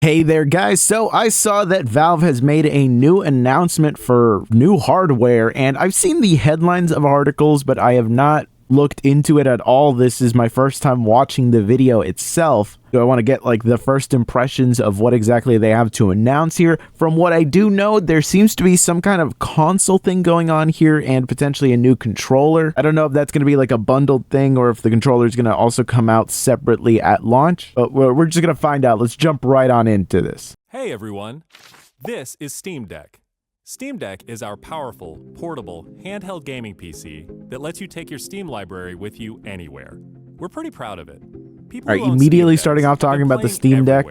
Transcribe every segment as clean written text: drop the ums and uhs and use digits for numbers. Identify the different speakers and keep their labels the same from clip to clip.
Speaker 1: Hey there guys, so I saw that Valve has made a new announcement for new hardware, and I've seen the headlines of articles, but I have not looked into it at all. This is my first time watching the video itself. So I want to get like the first impressions of what exactly they have to announce here. From what I do know, there seems to be some kind of console thing going on here and potentially a new controller. I don't know if that's going to be like a bundled thing or if the controller is going to also come out separately at launch, but we're just going to find out. Let's jump right on into this.
Speaker 2: Hey everyone, this is Steam Deck. Steam Deck is our powerful, portable, handheld gaming PC that lets you take your Steam library with you anywhere. We're pretty proud of it. People
Speaker 1: All right, immediately starting off talking about the Steam Deck.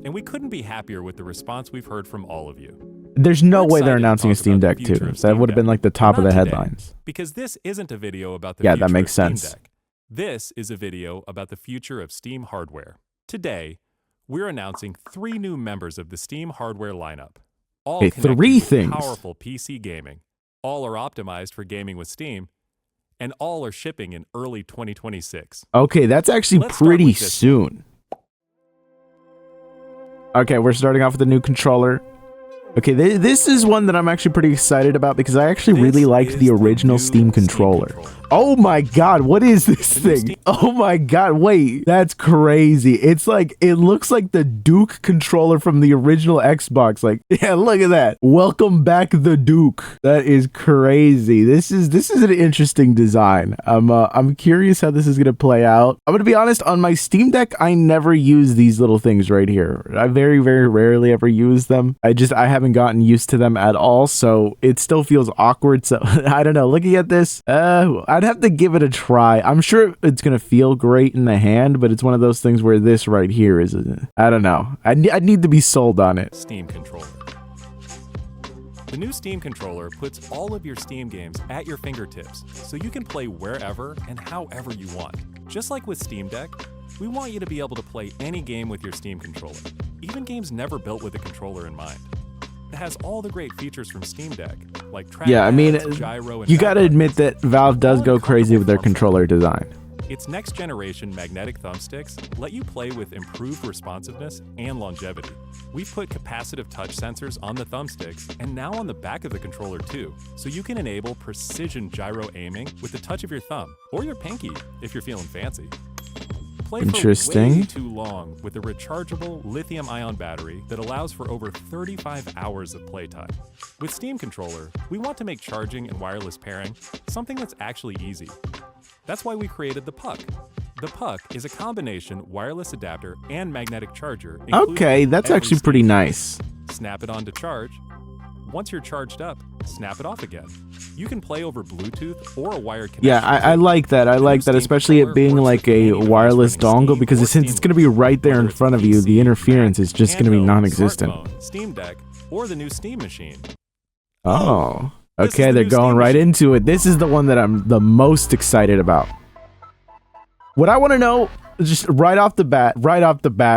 Speaker 2: And we couldn't be happier with the response we've heard from all of you.
Speaker 1: There's no way they're announcing a Steam Deck too. So that would have been like the top of the headlines.
Speaker 2: Because this isn't a video about the future
Speaker 1: that makes
Speaker 2: of Steam
Speaker 1: sense.
Speaker 2: Deck. This is a video about the future of Steam hardware. Today, we're announcing 3 new members of the Steam hardware lineup. All
Speaker 1: Okay, 3 things.
Speaker 2: Powerful PC gaming. All are optimized for gaming with Steam, and all are shipping in early 2026.
Speaker 1: Okay, that's actually pretty soon. Okay, we're starting off with a new controller. Okay, this is one that I'm actually pretty excited about because I actually really liked the original Steam controller. Oh my god, what is this thing? Oh my god, wait, that's crazy. It's like, it looks like the Duke controller from the original Xbox. Like, yeah, look at that. Welcome back the Duke. That is crazy. This is an interesting design. I'm curious how this is gonna play out. I'm gonna be honest, on my Steam Deck, I never use these little things right here. I very, very rarely ever use them. I haven't gotten used to them at all, so it still feels awkward. So I don't know, looking at this, I'd have to give it a try. I'm sure it's gonna feel great in the hand, but it's one of those things where this right here is, I don't know. I need to be sold on it.
Speaker 2: Steam controller. The new Steam controller puts all of your Steam games at your fingertips, so you can play wherever and however you want. Just like with Steam Deck, we want you to be able to play any game with your Steam controller, even games never built with a controller in mind. It has all the great features from Steam Deck, like trackpads, gyro, and
Speaker 1: you gotta admit that Valve does go crazy with their controller design.
Speaker 2: Its next generation magnetic thumbsticks let you play with improved responsiveness and longevity. We've put capacitive touch sensors on the thumbsticks and now on the back of the controller too, so you can enable precision gyro aiming with the touch of your thumb, or your pinky if you're feeling fancy. Play for way too long with a rechargeable lithium-ion battery that allows for over 35 hours of playtime. With Steam Controller, we want to make charging and wireless pairing something that's actually easy. That's why we created the Puck. The Puck is a combination wireless adapter and magnetic charger.
Speaker 1: Okay, that's actually pretty nice.
Speaker 2: Snap it on to charge. Once you're charged up, snap it off again. You can play over Bluetooth or a wired connection.
Speaker 1: Yeah, I like that. I like that, especially it being like a wireless dongle, because since it's going to be right there in front of you, the interference is just going to be non-existent.
Speaker 2: Steam Deck, or the new Steam Machine.
Speaker 1: Oh, okay, they're going right into it. This is the one that I'm the most excited about. What I want to know, just right off the bat,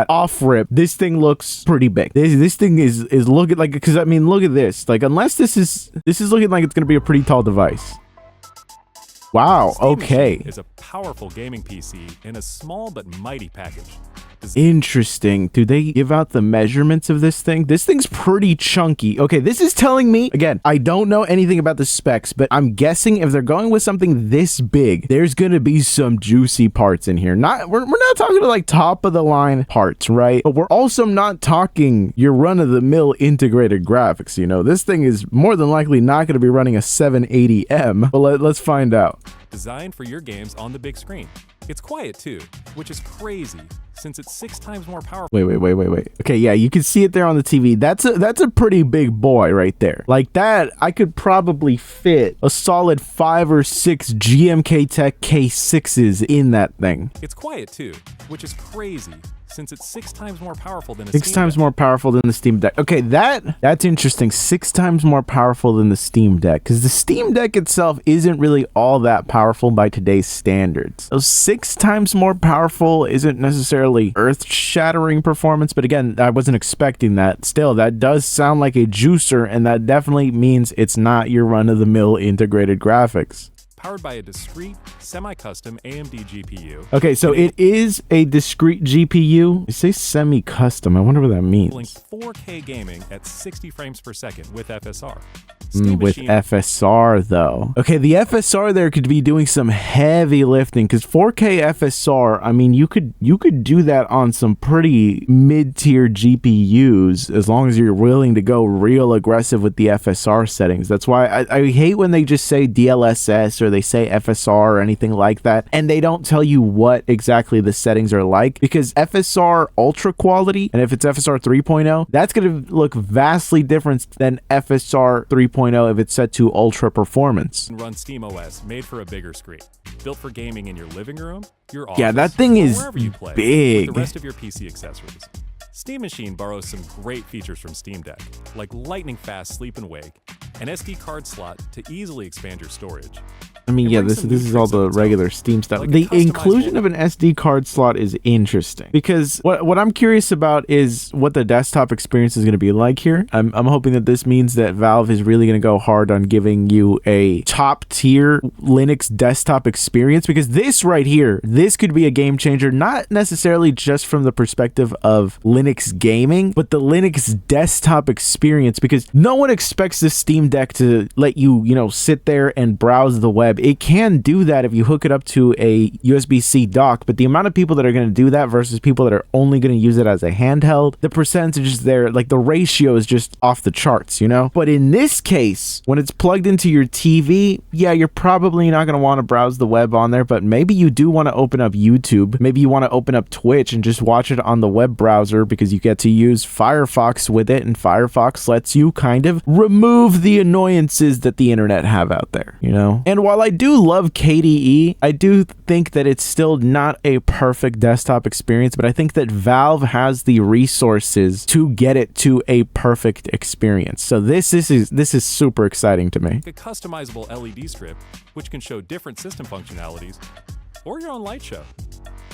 Speaker 1: off rip, this thing looks pretty big. This thing is looking like, because I mean, look at this. Like, unless this is looking like it's gonna be a pretty tall device. Wow. Okay.
Speaker 2: Is a powerful gaming PC in a small but mighty package.
Speaker 1: Interesting. Do they give out the measurements of this thing? This thing's pretty chunky. Okay, this is telling me, again, I don't know anything about the specs, but I'm guessing if they're going with something this big, there's gonna be some juicy parts in here. We're not talking to like top of the line parts, right? But we're also not talking your run-of-the-mill integrated graphics. You know, this thing is more than likely not gonna be running a 780M, but let's find out.
Speaker 2: Designed for your games on the big screen. It's quiet too, which is crazy since it's 6 times more powerful.
Speaker 1: Wait. Okay, yeah, you can see it there on the TV. That's a pretty big boy right there. Like that, I could probably fit a solid 5 or 6 GMK Tech K6s in that thing.
Speaker 2: It's quiet too, which is crazy since it's 6 times more powerful than a
Speaker 1: 6 times more powerful than the Steam Deck. Okay, that's interesting. 6 times more powerful than the Steam Deck, because the Steam Deck itself isn't really all that powerful by today's standards. So 6 times more powerful isn't necessarily earth-shattering performance, but again, I wasn't expecting that. Still, that does sound like a juicer, and that definitely means it's not your run-of-the-mill integrated graphics.
Speaker 2: powered by a discrete, semi-custom AMD GPU.
Speaker 1: Okay, so it is a discrete GPU. You say semi-custom. I wonder what that means.
Speaker 2: 4K gaming at 60 frames per second with FSR.
Speaker 1: With FSR though. Okay, the FSR there could be doing some heavy lifting because 4K FSR, I mean, you could do that on some pretty mid-tier GPUs as long as you're willing to go real aggressive with the FSR settings. That's why I hate when they just say DLSS or they say FSR or anything like that, and they don't tell you what exactly the settings are like, because FSR ultra quality, and if it's FSR 3.0, that's going to look vastly different than FSR 3.0 if it's set to ultra performance.
Speaker 2: Run SteamOS, made for a bigger screen, built for gaming in your living room, your office,
Speaker 1: yeah, that thing is
Speaker 2: wherever you play,
Speaker 1: big.
Speaker 2: With the rest of your PC accessories. Steam Machine borrows some great features from Steam Deck, like lightning fast sleep and wake, an SD card slot to easily expand your storage.
Speaker 1: I mean, yeah, this is all the regular Steam stuff. The inclusion of an SD card slot is interesting because what I'm curious about is what the desktop experience is going to be like here. I'm hoping that this means that Valve is really going to go hard on giving you a top tier Linux desktop experience, because this right here, this could be a game changer, not necessarily just from the perspective of Linux gaming, but the Linux desktop experience, because no one expects the Steam Deck to let you, sit there and browse the web. It can do that if you hook it up to a USB-C dock, but the amount of people that are going to do that versus people that are only going to use it as a handheld, the percentages there, like the ratio is just off the charts, But in this case, when it's plugged into your TV, yeah, you're probably not going to want to browse the web on there, but maybe you do want to open up YouTube. Maybe you want to open up Twitch and just watch it on the web browser because you get to use Firefox with it, and Firefox lets you kind of remove the annoyances that the internet have out there, And while I do love KDE, I do think that it's still not a perfect desktop experience, but I think that Valve has the resources to get it to a perfect experience. So this is super exciting to me.
Speaker 2: A customizable LED strip, which can show different system functionalities, or your own light show.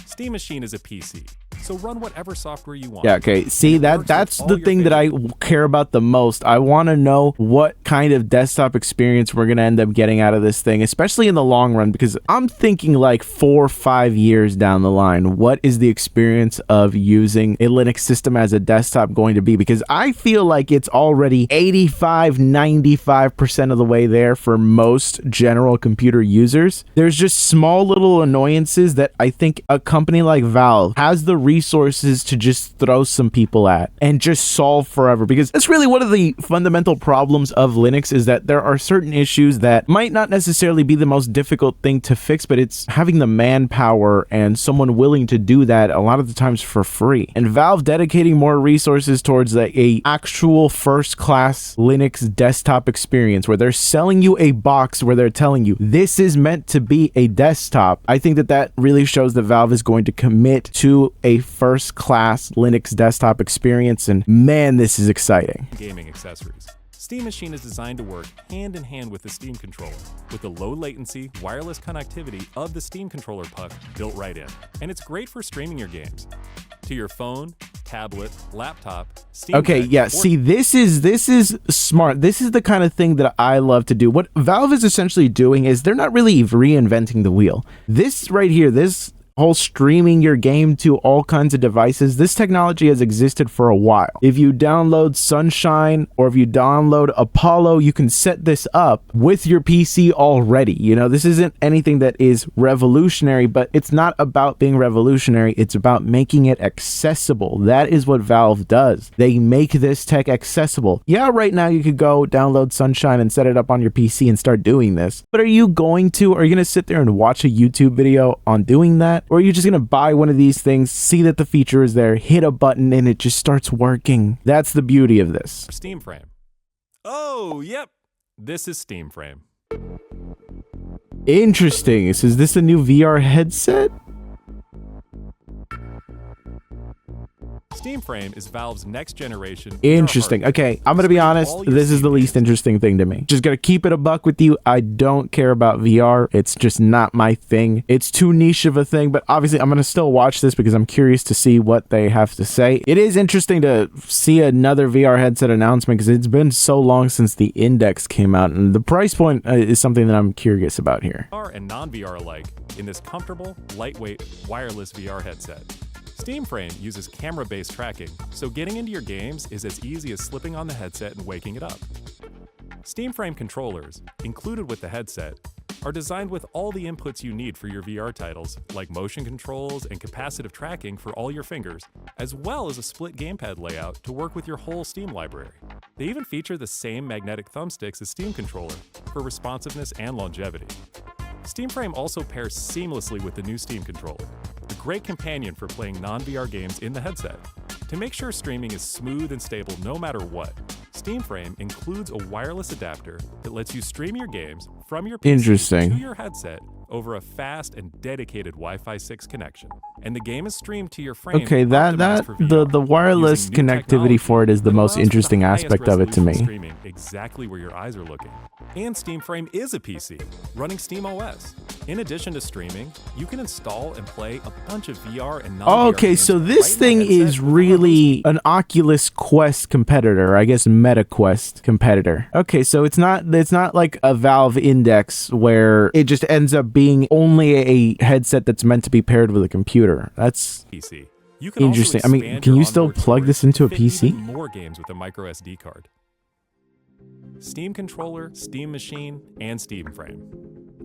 Speaker 2: Steam Machine is a PC, so run whatever software you want.
Speaker 1: Yeah, okay. See, that's the thing that I care about the most. I want to know what kind of desktop experience we're going to end up getting out of this thing, especially in the long run, because I'm thinking like 4 or 5 years down the line, what is the experience of using a Linux system as a desktop going to be? Because I feel like it's already 85-95% of the way there for most general computer users. There's just small little annoyances that I think a company like Valve has the resources to just throw some people at and just solve forever, because that's really one of the fundamental problems of Linux, is that there are certain issues that might not necessarily be the most difficult thing to fix, but it's having the manpower and someone willing to do that a lot of the times for free. And Valve dedicating more resources towards a actual first-class Linux desktop experience where they're selling you a box where they're telling you this is meant to be a desktop, I think that really shows that Valve is going to commit to a first-class Linux desktop experience, and man, this is exciting.
Speaker 2: Gaming accessories. Steam Machine is designed to work hand-in-hand with the Steam controller, with the low-latency, wireless connectivity of the Steam controller puck built right in. And it's great for streaming your games to your phone, tablet, laptop, Steam
Speaker 1: Okay,
Speaker 2: Deck,
Speaker 1: yeah, see, this is smart. This is the kind of thing that I love to do. What Valve is essentially doing is they're not really reinventing the wheel. This right here, this whole streaming your game to all kinds of devices, this technology has existed for a while. If you download Sunshine or if you download Apollo, you can set this up with your PC already. This isn't anything that is revolutionary, but it's not about being revolutionary. It's about making it accessible. That is what Valve does. They make this tech accessible. Yeah, right now you could go download Sunshine and set it up on your PC and start doing this. But are you going to sit there and watch a YouTube video on doing that? Or are you just going to buy one of these things, see that the feature is there, hit a button, and it just starts working? That's the beauty of this.
Speaker 2: Steam Frame. Oh, yep. This is Steam Frame.
Speaker 1: Interesting. Is this a new VR headset?
Speaker 2: Steam Frame is Valve's next generation VR
Speaker 1: Interesting.
Speaker 2: hardware.
Speaker 1: Okay, I'm gonna be honest.
Speaker 2: All your
Speaker 1: This is
Speaker 2: Steam
Speaker 1: the least
Speaker 2: games.
Speaker 1: interesting thing to me. Just gonna keep it a buck with you. I don't care about VR. It's just not my thing. It's too niche of a thing, but obviously I'm gonna still watch this because I'm curious to see what they have to say. It is interesting to see another VR headset announcement because it's been so long since the Index came out, and the price point is something that I'm curious about here.
Speaker 2: VR and non-VR alike in this comfortable, lightweight, wireless VR headset. Steam Frame uses camera-based tracking, so getting into your games is as easy as slipping on the headset and waking it up. Steam Frame controllers, included with the headset, are designed with all the inputs you need for your VR titles, like motion controls and capacitive tracking for all your fingers, as well as a split gamepad layout to work with your whole Steam library. They even feature the same magnetic thumbsticks as Steam Controller for responsiveness and longevity. Steam Frame also pairs seamlessly with the new Steam Controller, a great companion for playing non-VR games in the headset. To make sure streaming is smooth and stable no matter what, Steam Frame includes a wireless adapter that lets you stream your games from your PC to your headset over a fast and dedicated Wi-Fi 6 connection. And the game is streamed to your frame.
Speaker 1: Okay, the wireless connectivity for it is the most interesting aspect of it to me.
Speaker 2: Streaming exactly where your eyes are looking. And Steam Frame is a PC running Steam OS. In addition to streaming, you can install and play a bunch of VR and non-VR
Speaker 1: Okay,
Speaker 2: games
Speaker 1: so this
Speaker 2: right in the
Speaker 1: thing is
Speaker 2: headset with
Speaker 1: really an Oculus Quest competitor, I guess Meta Quest competitor. Okay, so it's not like a Valve Index where it just ends up being only a headset that's meant to be paired with a computer. That's
Speaker 2: PC. You can
Speaker 1: interesting.
Speaker 2: Also
Speaker 1: I mean,
Speaker 2: expand
Speaker 1: can
Speaker 2: your
Speaker 1: you still
Speaker 2: onboard
Speaker 1: plug this
Speaker 2: storage
Speaker 1: into a
Speaker 2: to fit
Speaker 1: PC?
Speaker 2: even more games with a micro SD card. Steam Controller, Steam Machine, and Steam Frame.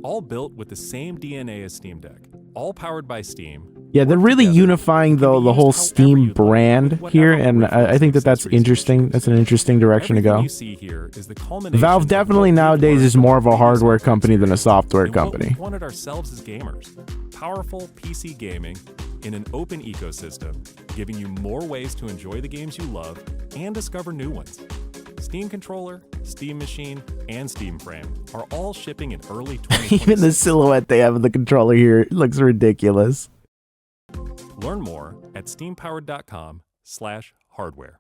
Speaker 2: All built with the same DNA as Steam Deck. All powered by Steam.
Speaker 1: Yeah, they're really unifying the whole Steam brand here, and I think that's interesting. That's an interesting direction to go.
Speaker 2: You see here is the culmination
Speaker 1: Valve definitely nowadays is more of a hardware company than a software company.
Speaker 2: We wanted ourselves as gamers. Powerful PC gaming in an open ecosystem, giving you more ways to enjoy the games you love and discover new ones. Steam Controller, Steam Machine, and Steam Frame are all shipping in early 2026.
Speaker 1: Even the silhouette they have of the controller here looks ridiculous.
Speaker 2: Learn more at steampowered.com/hardware.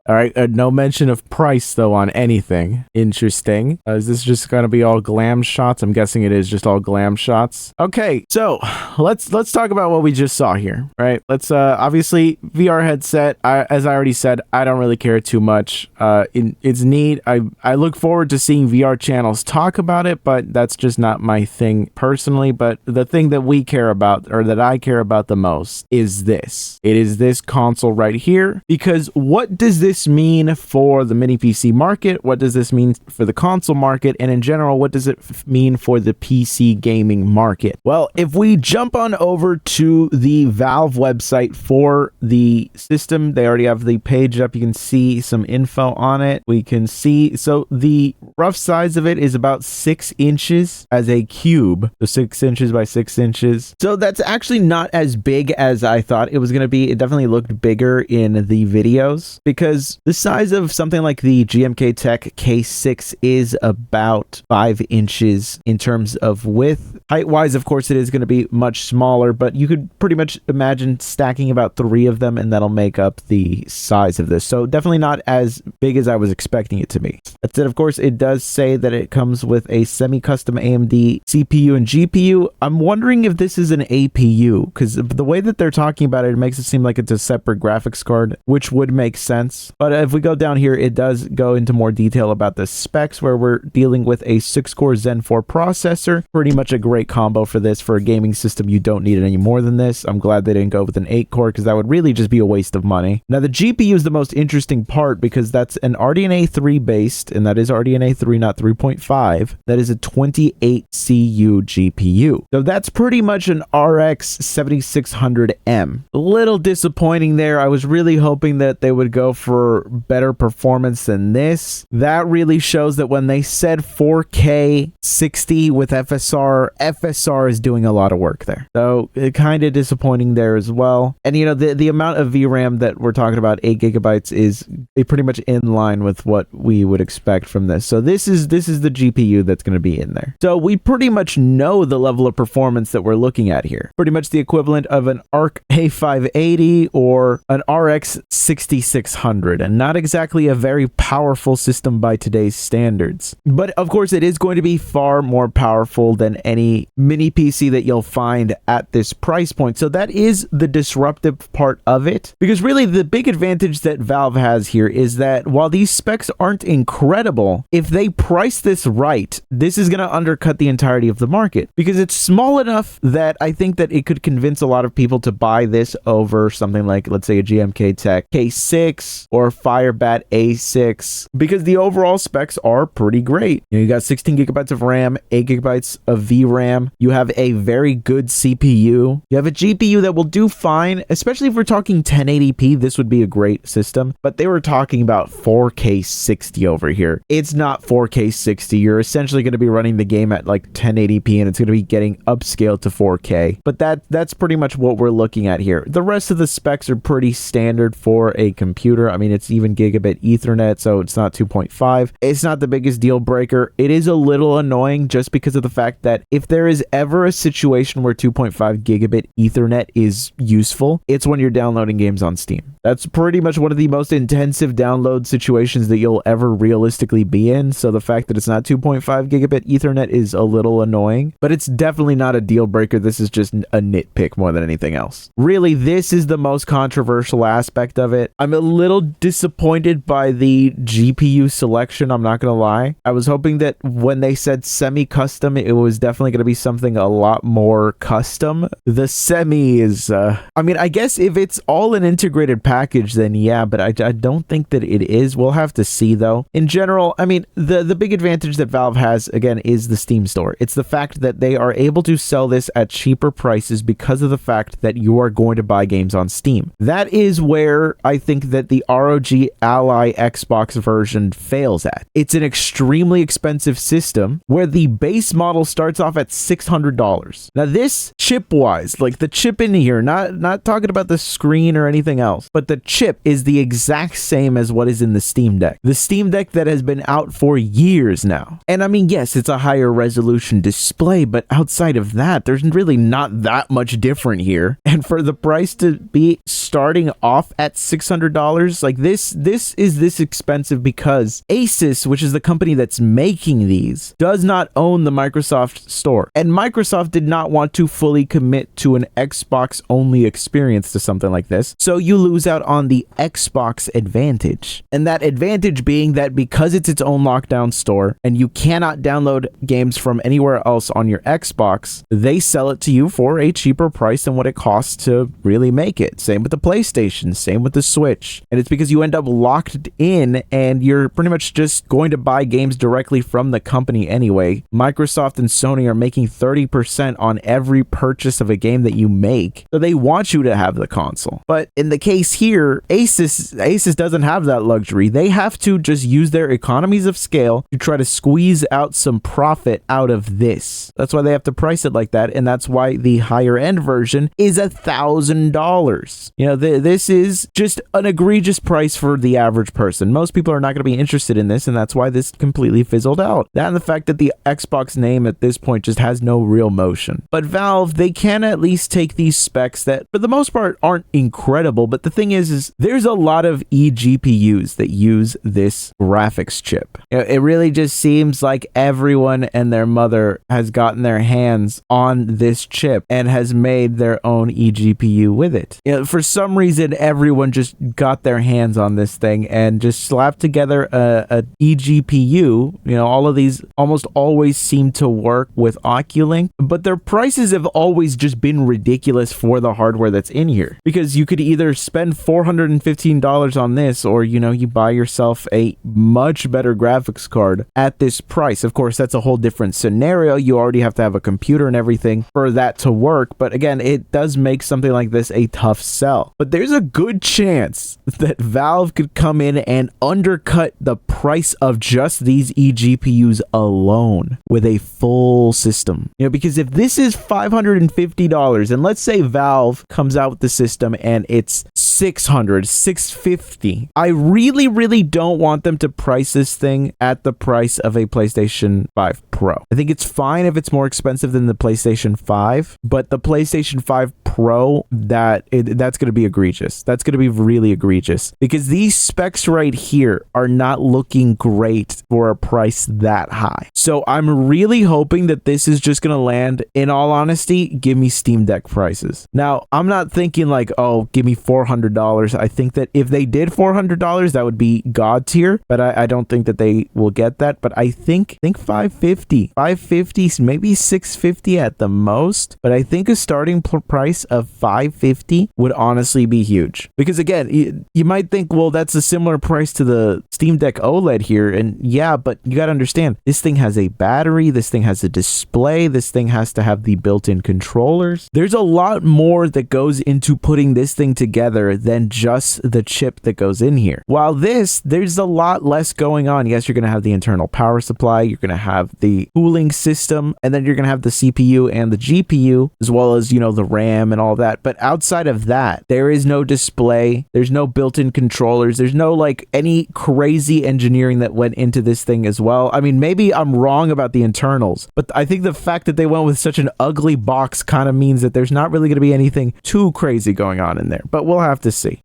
Speaker 1: All right, no mention of price though on anything. Interesting. Is this just gonna be all glam shots? I'm guessing it is just all glam shots. Okay, so let's talk about what we just saw here. Right? Let's obviously VR headset. As I already said, I don't really care too much. It's neat. I look forward to seeing VR channels talk about it, but that's just not my thing personally. But the thing that we care about, or that I care about the most, is this. It is this console right here. Because what does this mean for the mini PC market? What does this mean for the console market? And in general, what does it mean for the PC gaming market? Well, if we jump on over to the Valve website for the system, they already have the page up. You can see some info on it. We can see, so the rough size of it is about 6 inches as a cube. So 6 inches by 6 inches. So that's actually not as big as I thought it was going to be. It definitely looked bigger in the videos because the size of something like the GMK Tech K6 is about 5 inches in terms of width. Height-wise, of course, it is going to be much smaller, but you could pretty much imagine stacking about 3 of them, and that'll make up the size of this. So definitely not as big as I was expecting it to be. That said, of course, it does say that it comes with a semi-custom AMD CPU and GPU. I'm wondering if this is an APU, because the way that they're talking about it, it makes it seem like it's a separate graphics card, which would make sense. But if we go down here, it does go into more detail about the specs, where we're dealing with a 6-core Zen 4 processor. Pretty much a great combo for this. For a gaming system, you don't need it any more than this. I'm glad they didn't go with an 8-core, because that would really just be a waste of money. Now, the GPU is the most interesting part, because that's an RDNA 3 based, and that is RDNA 3, not 3.5. That is a 28 CU GPU. So that's pretty much an RX 7600M. A little disappointing there. I was really hoping that they would go for for better performance than this. That really shows that when they said 4K 60 with FSR is doing a lot of work there. So kind of disappointing there as well. And you know, the amount of VRAM that we're talking about, 8 gigabytes, is pretty much in line with what we would expect from this. So this is the GPU that's going to be in there. So we pretty much know the level of performance that we're looking at here. Pretty much the equivalent of an ARC A580 or an RX 6600, and not exactly a very powerful system by today's standards. But of course, it is going to be far more powerful than any mini PC that you'll find at this price point. So that is the disruptive part of it, because really the big advantage that Valve has here is that while these specs aren't incredible, if they price this right, this is going to undercut the entirety of the market, because it's small enough that I think that it could convince a lot of people to buy this over something like, let's say, a GMK Tech K6 or Firebat A6, because the overall specs are pretty great. You know, you got 16 gigabytes of RAM, 8 gigabytes of VRAM. You have a very good CPU. You have a GPU that will do fine, especially if we're talking 1080p. This would be a great system, but they were talking about 4K 60 over here. It's not 4K 60. You're essentially going to be running the game at like 1080p, and it's going to be getting upscaled to 4K. But that's pretty much what we're looking at here. The rest of the specs are pretty standard for a computer. I mean, it's even gigabit Ethernet, so it's not 2.5. It's not the biggest deal breaker. It is a little annoying just because of the fact that if there is ever a situation where 2.5 gigabit Ethernet is useful, it's when you're downloading games on Steam. That's pretty much one of the most intensive download situations that you'll ever realistically be in. So the fact that it's not 2.5 gigabit Ethernet is a little annoying, but it's definitely not a deal breaker. This is just a nitpick more than anything else. Really, this is the most controversial aspect of it. I'm a little disappointed by the GPU selection, I'm not gonna lie. I was hoping that when they said semi-custom, it was definitely gonna be something a lot more custom. The semi is, I mean, I guess if it's all an integrated package, then yeah, but I don't think that it is. We'll have to see though. In general, I mean, the big advantage that Valve has, again, is the Steam store. It's the fact that they are able to sell this at cheaper prices because of the fact that you are going to buy games on Steam. That is where I think that the ROG Ally Xbox version fails at. It's an extremely expensive system where the base model starts off at $600. Now this chip-wise, like the chip in here, not talking about the screen or anything else, but the chip is the exact same as what is in the Steam Deck. The Steam Deck that has been out for years now. And I mean, yes, it's a higher resolution display, but outside of that, there's really not that much different here. And for the price to be starting off at $600, like this is this expensive because Asus, which is the company that's making these, does not own the Microsoft store. And Microsoft did not want to fully commit to an Xbox only experience to something like this. So you lose out on the Xbox advantage. And that advantage being that because it's its own lockdown store and you cannot download games from anywhere else on your Xbox, they sell it to you for a cheaper price than what it costs to really make it. Same with the PlayStation, same with the Switch. And it's because you end up locked in and you're pretty much just going to buy games directly from the company anyway. Microsoft and Sony are making 30% on every purchase of a game that you make. So they want you to have the console. But in the case here, Asus doesn't have that luxury. They have to just use their economies of scale to try to squeeze out some profit out of this. That's why they have to price it like that, and that's why the higher end version is $1,000. You know, this is just an egregious price for the average person. Most people are not going to be interested in this, and that's why this completely fizzled out. That and the fact that the Xbox name at this point just has no real motion. But Valve, they can at least take these specs that for the most part aren't incredible, but the thing is there's a lot of eGPUs that use this graphics chip. You know, it really just seems like everyone and their mother has gotten their hands on this chip and has made their own eGPU with it. You know, for some reason, everyone just got their hands on this thing and just slapped together a eGPU. You know, all of these almost always seem to work with Oculink, but their prices have always just been ridiculous for the hardware that's in here, because you could either spend $415 on this, or, you know, you buy yourself a much better graphics card at this price. Of course, that's a whole different scenario. You already have to have a computer and everything for that to work. But again, it does make something like this a tough sell. But there's a good chance that Valve could come in and undercut the price of just these eGPUs alone with a full system. You know, because if this is $550, and let's say Valve comes out with the system and it's $600, $650, I really don't want them to price this thing at the price of a PlayStation 5 Pro. I think it's fine if it's more expensive than the PlayStation 5, but the PlayStation 5 Pro, that's going to be egregious. That's going to be really egregious because these specs right here are not looking great for a price that high. So I'm really hoping that this is just going to land, in all honesty, give me Steam Deck prices. Now, I'm not thinking like, oh, give me $400. I think that if they did $400, that would be God tier, but I don't think that they will get that. But I think $550, maybe $650 at the most. But I think a starting price of $550 would honestly be huge. Because again, you might think, well, that's a similar price to the Steam Deck OLED here. And yeah, but you got to understand, this thing has a battery, this thing has a display, this thing has to have the built-in controllers. There's a lot more that goes into putting this thing together than just the chip that goes in here. While there's a lot less going on. Yes, you're going to have the internal power supply, you're going to have the cooling system, and then you're going to have the CPU and the GPU, as well as, you know, the RAM and all that. But outside of that, there is no display, there's no built-in controllers, there's no like any crazy engineering that went into this thing as well. I mean, maybe I'm wrong about the internals, but I think the fact that they went with such an ugly box kind of means that there's not really going to be anything too crazy going on in there. But we'll have to see.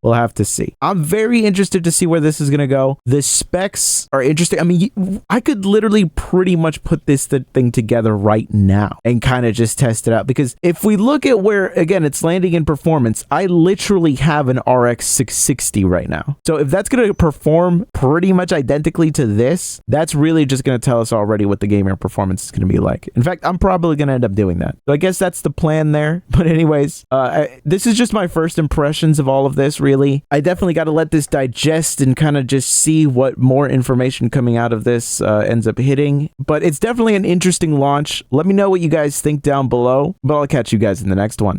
Speaker 1: I'm very interested to see where this is going to go. The specs are interesting. I mean, I could literally pretty much put this thing together right now and kind of just test it out, because if we look at where, again, it's landing in performance, I literally have an RX 660 right now. So if that's going to perform pretty much identically to this, that's really just going to tell us already what the gamer performance is going to be like. In fact, I'm probably going to end up doing that. So I guess that's the plan there. But anyways, this is just my first impressions of all of this, really. I definitely got to let this digest and kind of just see what more information coming out of this ends up hitting. But it's definitely an interesting launch. Let me know what you guys think down below, but I'll catch you guys in the next one.